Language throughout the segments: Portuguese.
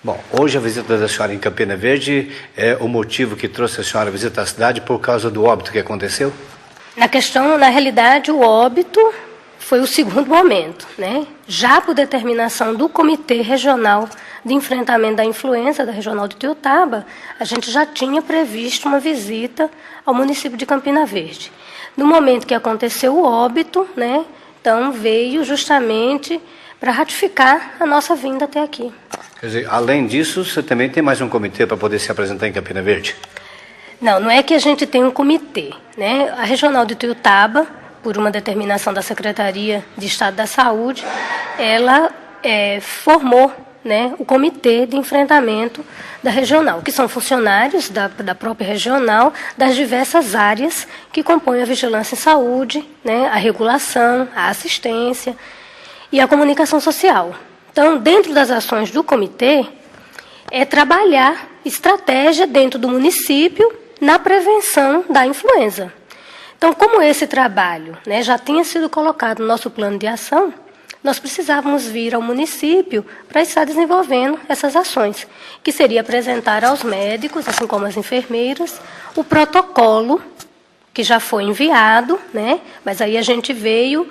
Bom, hoje a visita da senhora em Campina Verde é o motivo que trouxe a senhora a visitar a cidade por causa do óbito que aconteceu? Na realidade, o óbito foi o segundo momento, né? Já por determinação do Comitê Regional de Enfrentamento da Influenza da Regional de Ituiutaba, a gente já tinha previsto uma visita ao município de Campina Verde. No momento que aconteceu o óbito, né? Então veio justamente para ratificar a nossa vinda até aqui. Quer dizer, além disso, você também tem mais um comitê para poder se apresentar em Campina Verde? Não é que a gente tem um comitê, né? A Regional de Ituiutaba, por uma determinação da Secretaria de Estado da Saúde, ela formou, né, o Comitê de Enfrentamento da Regional, que são funcionários da própria regional, das diversas áreas que compõem a vigilância em saúde, né, a regulação, a assistência e a comunicação social. Então, dentro das ações do comitê, é trabalhar estratégia dentro do município na prevenção da influenza. Então, como esse trabalho, né, já tinha sido colocado no nosso plano de ação, nós precisávamos vir ao município para estar desenvolvendo essas ações, que seria apresentar aos médicos, assim como às enfermeiras, o protocolo que já foi enviado, né, mas aí a gente veio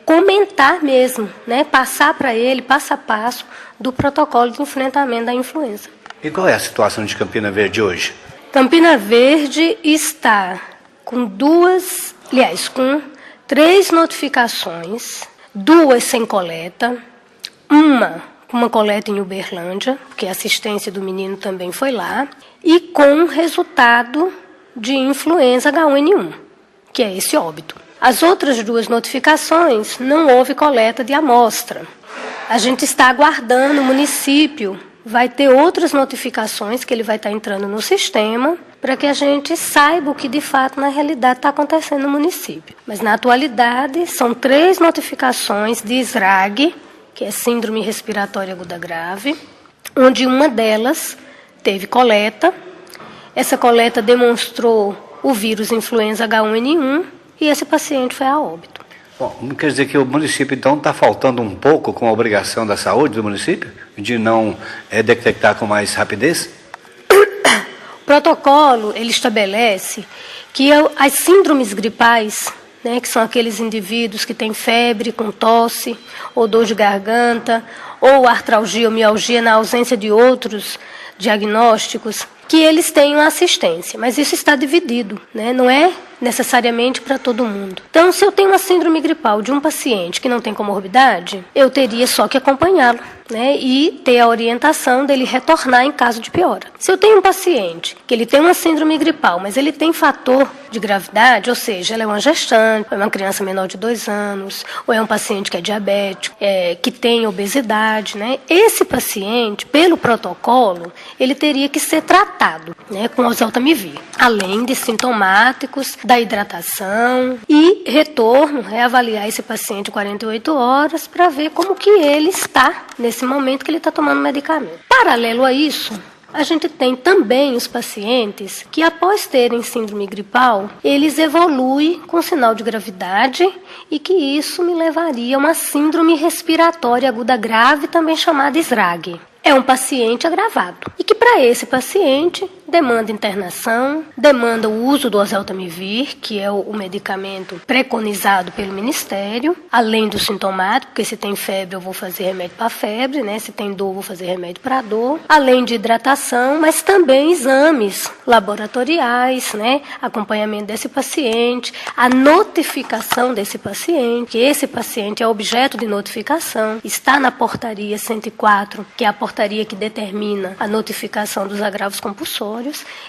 comentar mesmo, né, passar para ele, passo a passo, do protocolo de enfrentamento da influenza. E qual é a situação de Campina Verde hoje? Campina Verde está com com 3 notificações, 2 sem coleta, uma coleta em Uberlândia, que a assistência do menino também foi lá, e com resultado de influenza H1N1, que é esse óbito. As outras 2 notificações não houve coleta de amostra. A gente está aguardando, o município vai ter outras notificações que ele vai estar entrando no sistema para que a gente saiba o que de fato na realidade está acontecendo no município. Mas na atualidade são 3 notificações de SRAG, que é Síndrome Respiratória Aguda Grave, onde uma delas teve coleta. Essa coleta demonstrou o vírus influenza H1N1 e esse paciente foi a óbito. Bom, não quer dizer que o município, então, está faltando um pouco com a obrigação da saúde do município, de não detectar com mais rapidez? O protocolo, ele estabelece que as síndromes gripais, né, que são aqueles indivíduos que têm febre, com tosse, ou dor de garganta, ou artralgia ou mialgia na ausência de outros diagnósticos, que eles tenham assistência, mas isso está dividido, né? Não é necessariamente para todo mundo. Então, se eu tenho uma síndrome gripal de um paciente que não tem comorbidade, eu teria só que acompanhá-lo, né? E ter a orientação dele retornar em caso de piora. Se eu tenho um paciente que ele tem uma síndrome gripal, mas ele tem fator de gravidade, ou seja, ela é uma gestante, é uma criança menor de 2 anos, ou é um paciente que é diabético, que tem obesidade, né? Esse paciente, pelo protocolo, ele teria que ser tratado, né, com oseltamivir, além de sintomáticos, da hidratação e retorno, reavaliar esse paciente 48 horas para ver como que ele está nesse momento que ele está tomando medicamento. Paralelo a isso, a gente tem também os pacientes que, após terem síndrome gripal, eles evoluem com sinal de gravidade e que isso me levaria a uma síndrome respiratória aguda grave, também chamada SRAG. É um paciente agravado e que, para esse paciente, demanda internação, demanda o uso do oseltamivir, que é o medicamento preconizado pelo Ministério, além do sintomático, porque se tem febre eu vou fazer remédio para febre, né? Se tem dor eu vou fazer remédio para dor, além de hidratação, mas também exames laboratoriais, né? Acompanhamento desse paciente, a notificação desse paciente, que esse paciente é objeto de notificação, está na portaria 104, que é a portaria que determina a notificação dos agravos compulsórios,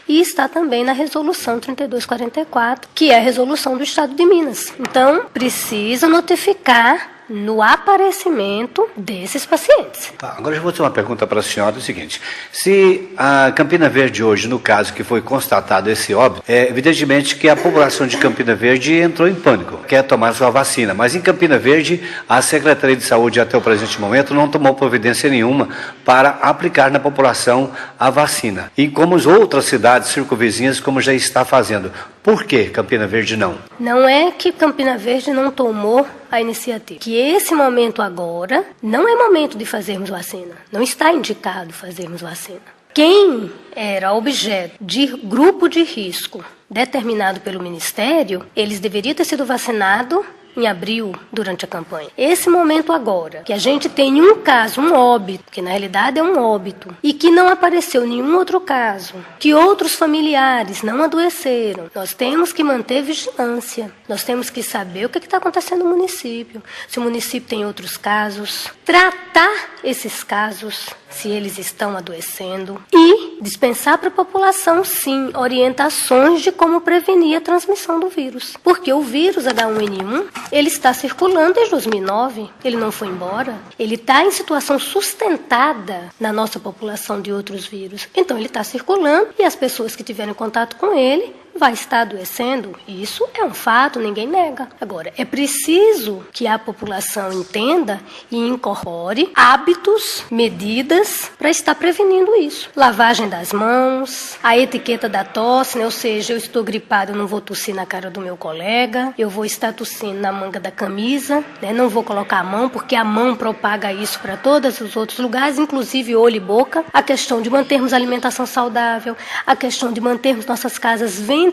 e está também na resolução 3244, que é a resolução do Estado de Minas. Então, precisa notificar no aparecimento desses pacientes. Agora eu vou ter uma pergunta para a senhora, é o seguinte: se a Campina Verde hoje, no caso que foi constatado esse óbito, evidentemente que a população de Campina Verde entrou em pânico, quer tomar sua vacina, mas em Campina Verde a Secretaria de Saúde até o presente momento não tomou providência nenhuma para aplicar na população a vacina, e como as outras cidades circunvizinhas como já está fazendo. Por que Campina Verde não? Não é que Campina Verde não tomou a iniciativa. Que esse momento agora não é momento de fazermos vacina. Não está indicado fazermos vacina. Quem era objeto de grupo de risco determinado pelo Ministério, eles deveriam ter sido vacinados em abril, durante a campanha. Esse momento agora, que a gente tem um caso, um óbito, que na realidade é um óbito, e que não apareceu nenhum outro caso, que outros familiares não adoeceram, nós temos que manter vigilância. Nós temos que saber o que está acontecendo no município, se o município tem outros casos, tratar esses casos, se eles estão adoecendo, e dispensar para a população, sim, orientações de como prevenir a transmissão do vírus. Porque o vírus H1N1, ele está circulando desde 2009, ele não foi embora, ele está em situação sustentada na nossa população de outros vírus. Então ele está circulando e as pessoas que tiverem contato com ele vai estar adoecendo. Isso é um fato, ninguém nega. Agora, é preciso que a população entenda e incorpore hábitos, medidas para estar prevenindo isso. Lavagem das mãos, a etiqueta da tosse, né? Ou seja, eu estou gripado, eu não vou tossir na cara do meu colega, eu vou estar tossindo na manga da camisa, né? Não vou colocar a mão, porque a mão propaga isso para todos os outros lugares, inclusive olho e boca. A questão de mantermos alimentação saudável, a questão de mantermos nossas casas ventiladas.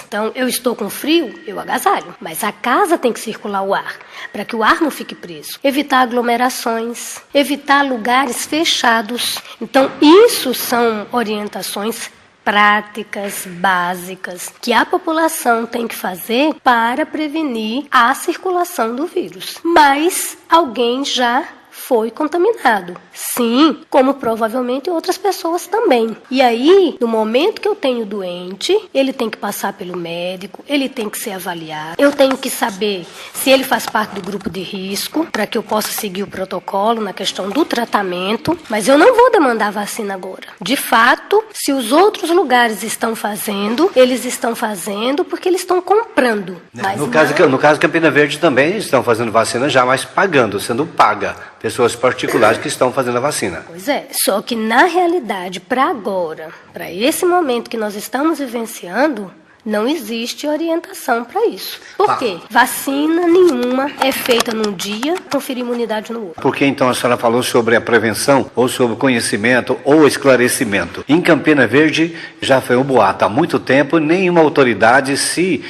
Então, eu estou com frio, eu agasalho, mas a casa tem que circular o ar, para que o ar não fique preso. Evitar aglomerações, evitar lugares fechados. Então, isso são orientações práticas, básicas, que a população tem que fazer para prevenir a circulação do vírus. Mas alguém já foi contaminado. Sim, como provavelmente outras pessoas também. E aí, no momento que eu tenho doente, ele tem que passar pelo médico, ele tem que ser avaliado. Eu tenho que saber se ele faz parte do grupo de risco, para que eu possa seguir o protocolo na questão do tratamento, mas eu não vou demandar vacina agora. De fato, se os outros lugares estão fazendo, eles estão fazendo porque eles estão comprando. Mas no caso Campina Verde também estão fazendo vacina já, mas pagando, sendo paga. Pessoas particulares que estão fazendo a vacina. Pois é, só que na realidade, para agora, para esse momento que nós estamos vivenciando, não existe orientação para isso. Por quê? Vacina nenhuma é feita num dia, conferir imunidade no outro. Por que então a senhora falou sobre a prevenção, ou sobre o conhecimento, ou esclarecimento? Em Campina Verde já foi um boato há muito tempo, nenhuma autoridade se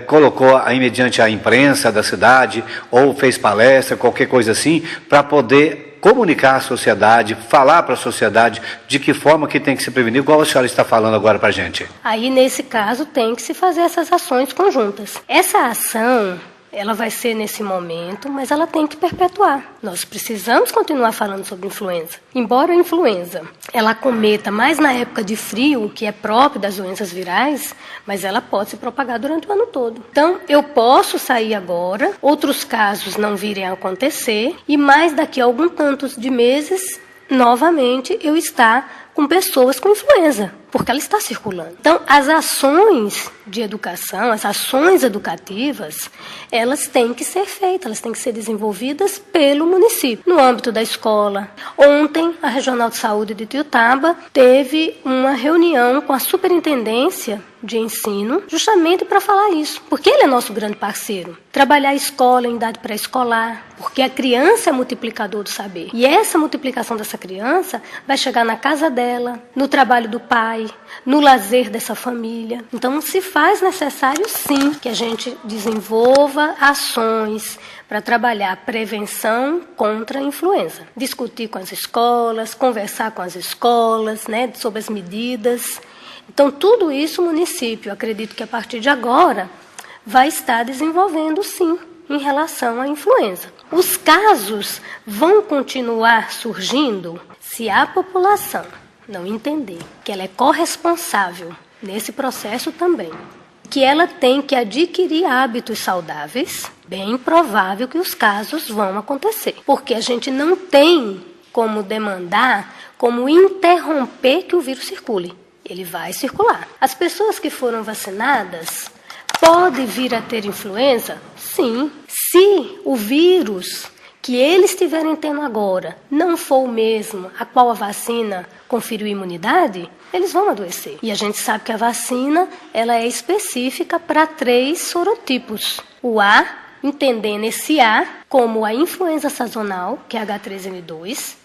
colocou mediante a imprensa da cidade, ou fez palestra, qualquer coisa assim, para poder comunicar à sociedade, falar para a sociedade de que forma que tem que se prevenir, igual a senhora está falando agora para a gente. Aí, nesse caso, tem que se fazer essas ações conjuntas. Essa ação, ela vai ser nesse momento, mas ela tem que perpetuar. Nós precisamos continuar falando sobre influenza. Embora a influenza, ela acometa mais na época de frio, que é próprio das doenças virais, mas ela pode se propagar durante o ano todo. Então, eu posso sair agora, outros casos não virem a acontecer, e mais daqui a algum tantos de meses, novamente, eu estar com pessoas com influenza, porque ela está circulando. Então, as ações de educação, as ações educativas, elas têm que ser feitas, elas têm que ser desenvolvidas pelo município, no âmbito da escola. Ontem, a Regional de Saúde de Ituiutaba teve uma reunião com a Superintendência de Ensino, justamente para falar isso, porque ele é nosso grande parceiro. Trabalhar a escola em idade pré-escolar, porque a criança é multiplicador do saber. E essa multiplicação dessa criança vai chegar na casa dela, no trabalho do pai, no lazer dessa família. Então, se faz necessário, sim, que a gente desenvolva ações para trabalhar a prevenção contra a influenza. Discutir com as escolas, conversar com as escolas, né, sobre as medidas. Então, tudo isso o município, acredito que a partir de agora, vai estar desenvolvendo, sim, em relação à influenza. Os casos vão continuar surgindo se a população não entender que ela é corresponsável nesse processo também, que ela tem que adquirir hábitos saudáveis, bem provável que os casos vão acontecer, porque a gente não tem como demandar, como interromper que o vírus circule. Ele vai circular. As pessoas que foram vacinadas podem vir a ter influenza? Sim. Se o vírus que eles estiverem tendo agora não for o mesmo a qual a vacina conferiu imunidade, eles vão adoecer. E a gente sabe que a vacina ela é específica para 3 sorotipos. O A, entendendo esse A como a influenza sazonal, que é H3N2,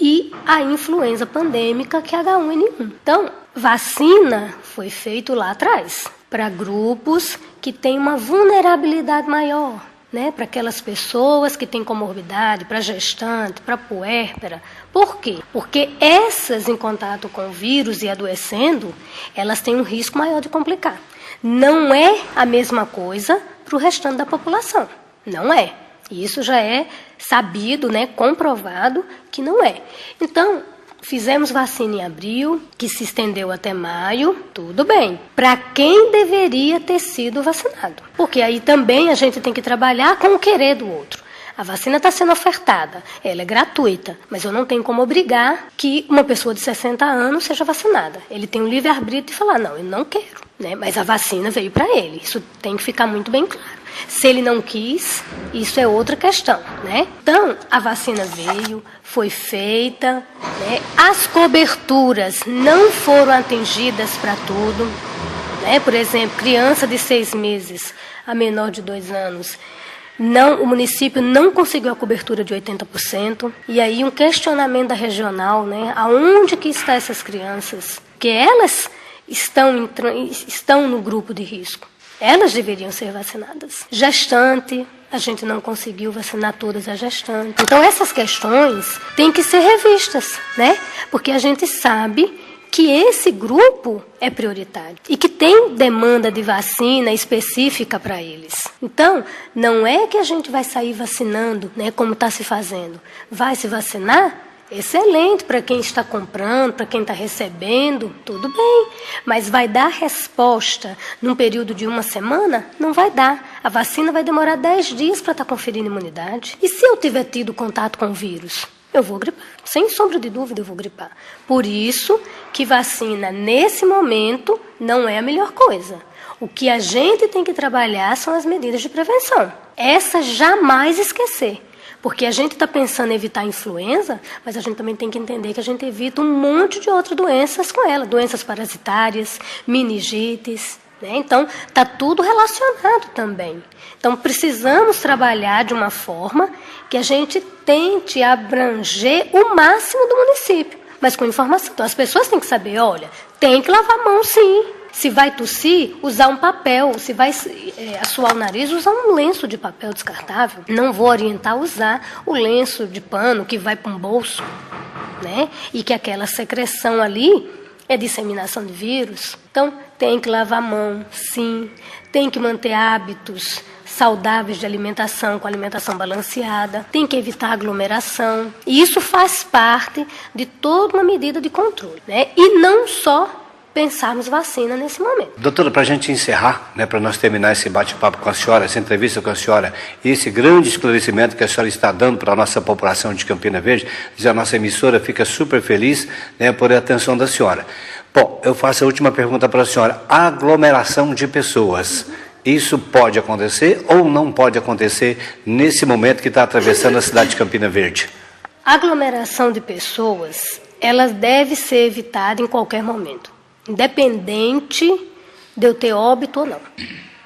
e a influenza pandêmica, que é H1N1. Então, vacina foi feito lá atrás para grupos que têm uma vulnerabilidade maior, né? Para aquelas pessoas que têm comorbidade, para gestante, para puérpera. Por quê? Porque essas em contato com o vírus e adoecendo, elas têm um risco maior de complicar. Não é a mesma coisa para o restante da população. Não é. Isso já é sabido, né, comprovado que não é. Então, fizemos vacina em abril, que se estendeu até maio, tudo bem. Para quem deveria ter sido vacinado. Porque aí também a gente tem que trabalhar com o querer do outro. A vacina está sendo ofertada, ela é gratuita, mas eu não tenho como obrigar que uma pessoa de 60 anos seja vacinada. Ele tem o livre-arbítrio de falar, não, eu não quero, né? Mas a vacina veio para ele, isso tem que ficar muito bem claro. Se ele não quis, isso é outra questão, né? Então, a vacina veio, foi feita, né? As coberturas não foram atingidas para tudo, né? Por exemplo, criança de 6 meses a menor de 2 anos, o município não conseguiu a cobertura de 80%. E aí um questionamento da regional, né? Aonde que estão essas crianças? Porque elas estão no grupo de risco. Elas deveriam ser vacinadas. Gestante, a gente não conseguiu vacinar todas as gestantes. Então essas questões têm que ser revistas, né? Porque a gente sabe que esse grupo é prioritário e que tem demanda de vacina específica para eles. Então, não é que a gente vai sair vacinando, né, como está se fazendo. Vai se vacinar? Excelente para quem está comprando, para quem está recebendo, tudo bem. Mas vai dar resposta num período de 1 semana? Não vai dar. A vacina vai demorar 10 dias para estar conferindo imunidade. E se eu tiver tido contato com o vírus? Eu vou gripar. Sem sombra de dúvida, eu vou gripar. Por isso que vacina, nesse momento, não é a melhor coisa. O que a gente tem que trabalhar são as medidas de prevenção. Essas jamais esquecer. Porque a gente está pensando em evitar a influenza, mas a gente também tem que entender que a gente evita um monte de outras doenças com ela. Doenças parasitárias, meningites, né? Então, está tudo relacionado também. Então, precisamos trabalhar de uma forma que a gente tente abranger o máximo do município, mas com informação. Então, as pessoas têm que saber, olha, tem que lavar a mão sim. Se vai tossir, usar um papel. Se vai assoar o nariz, usar um lenço de papel descartável. Não vou orientar a usar o lenço de pano que vai para um bolso, né? E que aquela secreção ali é disseminação de vírus. Então, tem que lavar a mão, sim. Tem que manter hábitos saudáveis de alimentação, com alimentação balanceada. Tem que evitar aglomeração. E isso faz parte de toda uma medida de controle, né? E não só pensarmos vacina nesse momento. Doutora, para a gente encerrar, né, para nós terminar esse bate-papo com a senhora, essa entrevista com a senhora, e esse grande esclarecimento que a senhora está dando para a nossa população de Campina Verde, a nossa emissora fica super feliz, né, por a atenção da senhora. Bom, eu faço a última pergunta para a senhora. Aglomeração de pessoas, isso pode acontecer ou não pode acontecer nesse momento que está atravessando a cidade de Campina Verde? Aglomeração de pessoas, ela deve ser evitada em qualquer momento, independente de eu ter óbito ou não,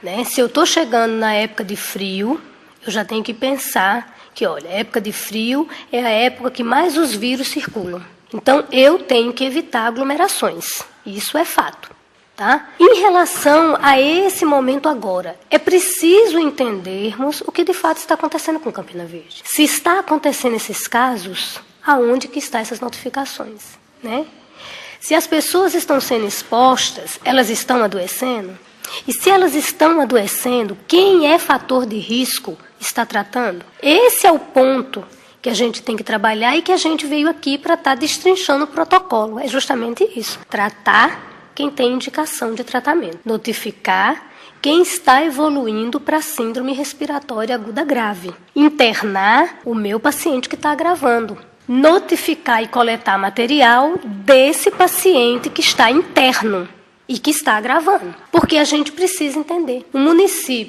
né? Se eu estou chegando na época de frio, eu já tenho que pensar que, olha, a época de frio é a época que mais os vírus circulam. Então, eu tenho que evitar aglomerações. Isso é fato, tá? Em relação a esse momento agora, é preciso entendermos o que de fato está acontecendo com Campina Verde. Se está acontecendo esses casos, aonde que estão essas notificações, né? Se as pessoas estão sendo expostas, elas estão adoecendo? E se elas estão adoecendo, quem é fator de risco está tratando? Esse é o ponto que a gente tem que trabalhar e que a gente veio aqui para estar destrinchando o protocolo. É justamente isso. Tratar quem tem indicação de tratamento. Notificar quem está evoluindo para síndrome respiratória aguda grave. Internar o meu paciente que está agravando. Notificar e coletar material desse paciente que está interno e que está agravando. Porque a gente precisa entender. O município